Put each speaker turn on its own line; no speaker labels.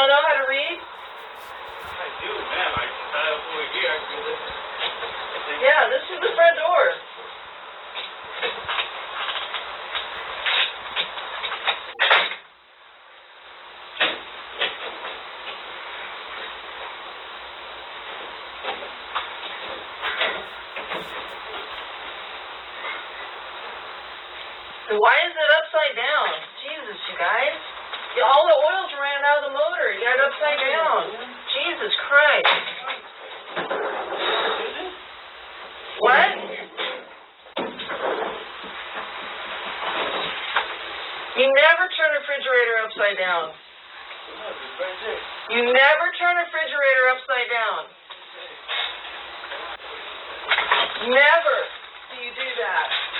don't know how to read?
I do, man. I got up over here. I can listen.
Yeah, this is the front door. Why is it upside down? Jesus, you guys. All the oil's ran out of the motor. You got it upside down. Jesus Christ. What? You never turn a refrigerator upside down. You never turn a refrigerator upside down. Never do you do that.